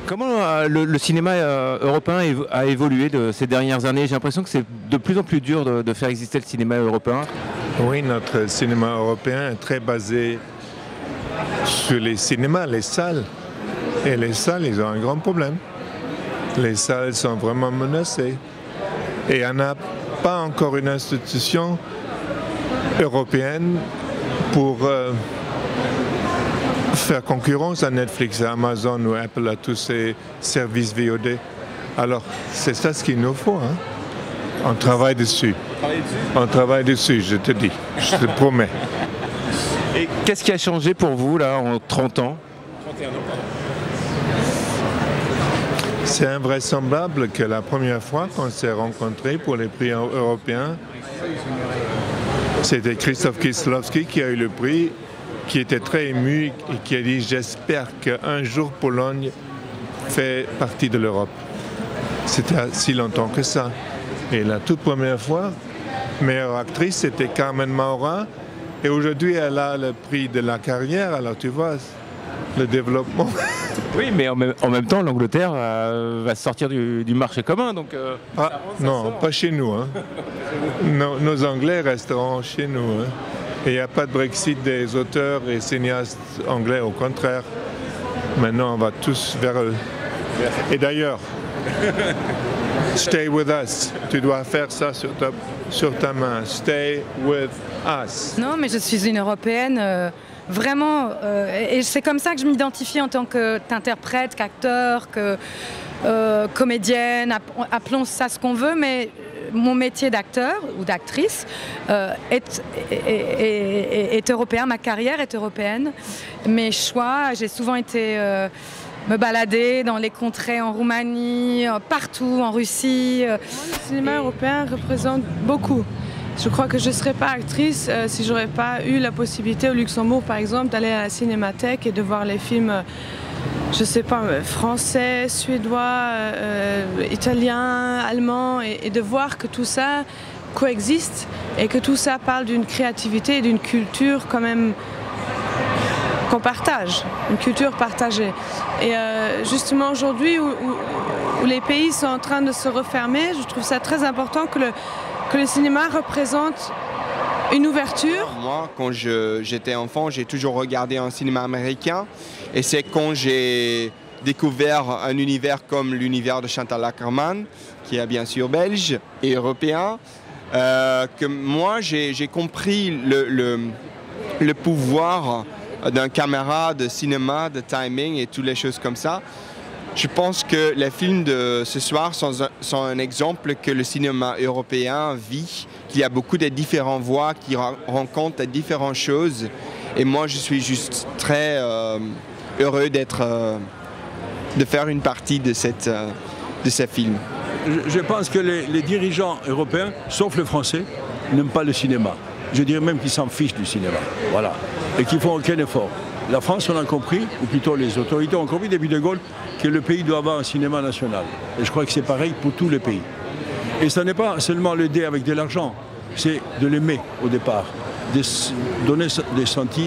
Comment le cinéma européen a évolué de ces dernières années? J'ai l'impression que c'est de plus en plus dur de faire exister le cinéma européen. Oui, notre cinéma européen est très basé sur les cinémas, les salles. Et les salles, ils ont un grand problème. Les salles sont vraiment menacées. Et il n'y en a pas encore une institution européenne pour faire concurrence à Netflix, à Amazon ou Apple, à tous ces services VOD. Alors, c'est ça ce qu'il nous faut. Hein? On travaille dessus. On travaille dessus, je te dis. Je te promets. Et qu'est-ce qui a changé pour vous, là, en 30 ans? 31 ans, pardon. C'est invraisemblable que la première fois qu'on s'est rencontrés pour les prix européens, c'était Krzysztof Kieślowski qui a eu le prix, qui était très ému et qui a dit « J'espère qu'un jour Pologne fait partie de l'Europe ». C'était si longtemps que ça. Et la toute première fois, meilleure actrice, c'était Carmen Maura. Et aujourd'hui, elle a le prix de la carrière. Alors tu vois, le développement. Oui, mais en même temps, l'Angleterre va sortir du marché commun. Donc, non, pas chez nous. Hein. Nos Anglais resteront chez nous. Hein. Et il n'y a pas de Brexit des auteurs et cinéastes anglais, au contraire. Maintenant, on va tous vers eux. Et d'ailleurs, stay with us. Tu dois faire ça sur ta main. Stay with us. Non, mais je suis une Européenne vraiment. Et c'est comme ça que je m'identifie en tant qu'interprète, qu'acteur, que comédienne. Appelons ça ce qu'on veut, mais mon métier d'acteur ou d'actrice est européen, ma carrière est européenne. Mes choix, j'ai souvent été me balader dans les contrées en Roumanie, partout, en Russie. Le cinéma européen représente beaucoup. Je crois que je ne serais pas actrice si je n'aurais pas eu la possibilité au Luxembourg, par exemple, d'aller à la cinémathèque et de voir les films, je ne sais pas, français, suédois, italien, allemand, et de voir que tout ça coexiste et que tout ça parle d'une créativité et d'une culture quand même qu'on partage, une culture partagée. Et justement aujourd'hui où les pays sont en train de se refermer, je trouve ça très important que le cinéma représente une ouverture. Moi, quand j'étais enfant, j'ai toujours regardé un cinéma américain. Et c'est quand j'ai découvert un univers comme l'univers de Chantal Akerman, qui est bien sûr belge et européen, que moi, j'ai compris le pouvoir d'un caméra, de cinéma, de timing et toutes les choses comme ça. Je pense que les films de ce soir sont un exemple que le cinéma européen vit, qu'il y a beaucoup de différentes voix qui rencontrent de différentes choses. Et moi, je suis juste très heureux de faire une partie de ces films. Je pense que les dirigeants européens, sauf le français, n'aiment pas le cinéma. Je dirais même qu'ils s'en fichent du cinéma. Voilà. Et qu'ils font aucun effort. La France, on a compris, ou plutôt les autorités ont compris depuis De Gaulle, que le pays doit avoir un cinéma national. Et je crois que c'est pareil pour tous les pays. Et ce n'est pas seulement l'aider avec de l'argent, c'est de l'aimer au départ.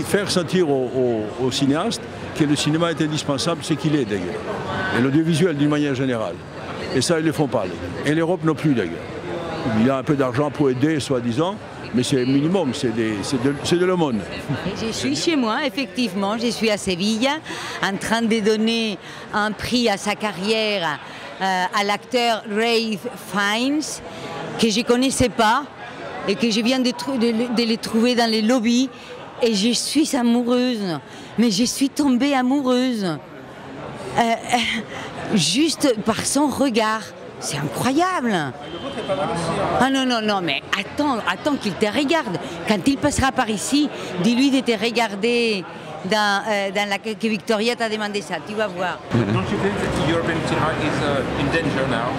Faire sentir aux cinéastes que le cinéma est indispensable, ce qu'il est d'ailleurs. Et l'audiovisuel d'une manière générale. Et ça, ils ne le font pas. Et l'Europe non plus d'ailleurs. Il y a un peu d'argent pour aider, soi-disant, mais c'est minimum, c'est de l'aumône. Je suis chez moi, effectivement, je suis à Séville, en train de donner un prix à sa carrière à l'acteur Ralph Fiennes, que je ne connaissais pas et que je viens de le trouver dans les lobbies. Et je suis amoureuse, mais je suis tombée amoureuse, juste par son regard. C'est incroyable. Ah non, non, non, mais attends qu'il te regarde. Quand il passera par ici, dis-lui de te regarder dans la que Victoria t'a demandé ça, tu vas voir. Don't you think that European cinema is in danger now?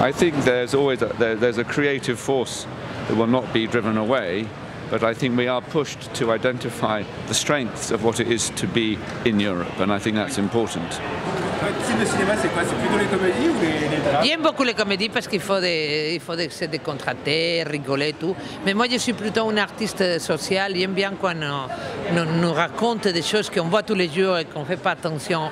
I think there's a creative force that will not be driven away, but I think we are pushed to identify the strengths of what it is to be in Europe, and I think that's important. Votre type de cinéma, c'est quoi? C'est plutôt les comédies ou les drames? J'aime beaucoup les comédies parce qu'il faut se décontracter, rigoler, tout. Mais moi, je suis plutôt une artiste sociale. J'aime bien quand on nous raconte des choses qu'on voit tous les jours et qu'on ne fait pas attention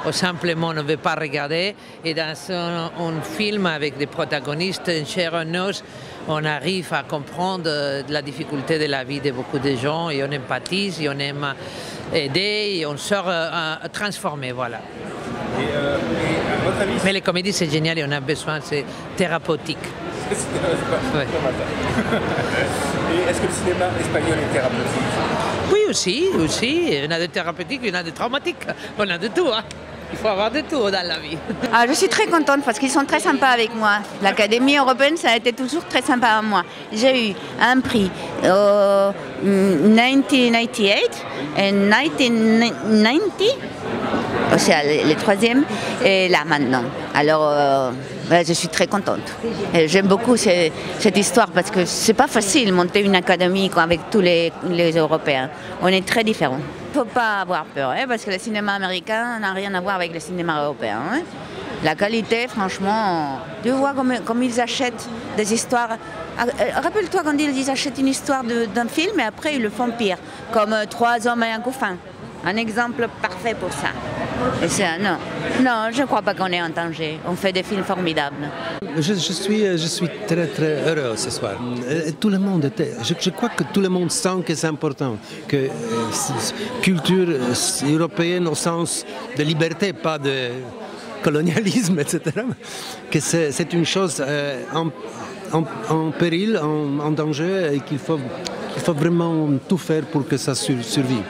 ou simplement on ne veut pas regarder. Et dans un film avec des protagonistes, une chair en os, on arrive à comprendre la difficulté de la vie de beaucoup de gens et on empathise et on aime aider et on sort transformé, voilà. Et à votre avis, mais les comédies c'est génial et on a besoin, c'est thérapeutique. Ouais. Et est-ce que le cinéma espagnol est thérapeutique? Oui, aussi. Il y en a de thérapeutiques, il y en a de traumatiques. On a de tout, hein. Il faut avoir de tout dans la vie. Ah, je suis très contente parce qu'ils sont très sympas avec moi. L'Académie européenne, ça a été toujours très sympa à moi. J'ai eu un prix en 1998 et 1990, c'est le troisième, et là maintenant. Alors, je suis très contente. J'aime beaucoup cette histoire parce que c'est pas facile de monter une académie avec tous les Européens. On est très différents. Il ne faut pas avoir peur, parce que le cinéma américain n'a rien à voir avec le cinéma européen. La qualité, franchement, tu vois comme ils achètent des histoires. Rappelle-toi quand ils achètent une histoire d'un film et après ils le font pire, comme 3 hommes et un couffin. Un exemple parfait pour ça. Non, je ne crois pas qu'on est en danger. On fait des films formidables. Je suis très très heureux ce soir. Tout le monde, je crois que tout le monde sent que c'est important, que culture européenne au sens de liberté, pas de colonialisme, etc. Que c'est une chose en péril, en danger, et qu'il faut vraiment tout faire pour que ça survive.